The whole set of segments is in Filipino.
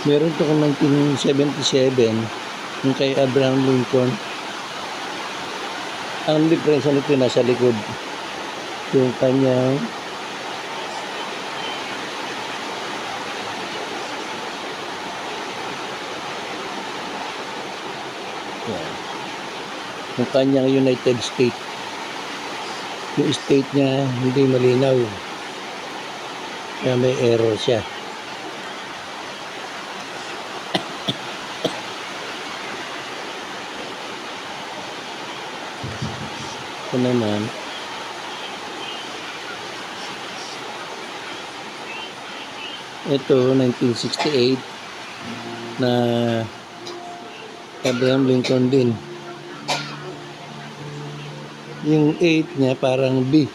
Meron to kung 1977, yung kay Abraham Lincoln. Ang diferensya nito nasa likod. Yung kanyang yung kanyang United States. Yung state niya hindi malinaw. Kaya may error siya. Ito naman. Ito, 1968 na Abraham Lincoln din. Yung 8 niya parang B.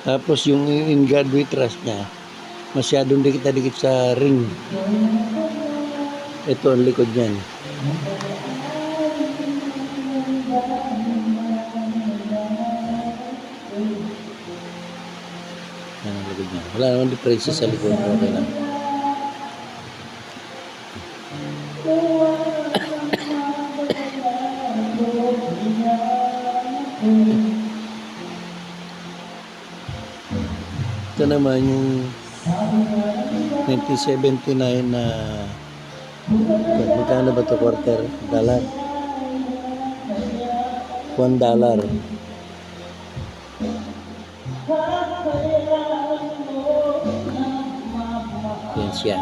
Tapos yung In God We Trust niya, masyadong dikit-dikit sa ring. Ito ang likod niyan. Yan ang likod niya. Wala naman diferensya sa likod. Okay lang. Ito naman yung 1979 na magkano ba ito? $quarter? $1. Yan siya.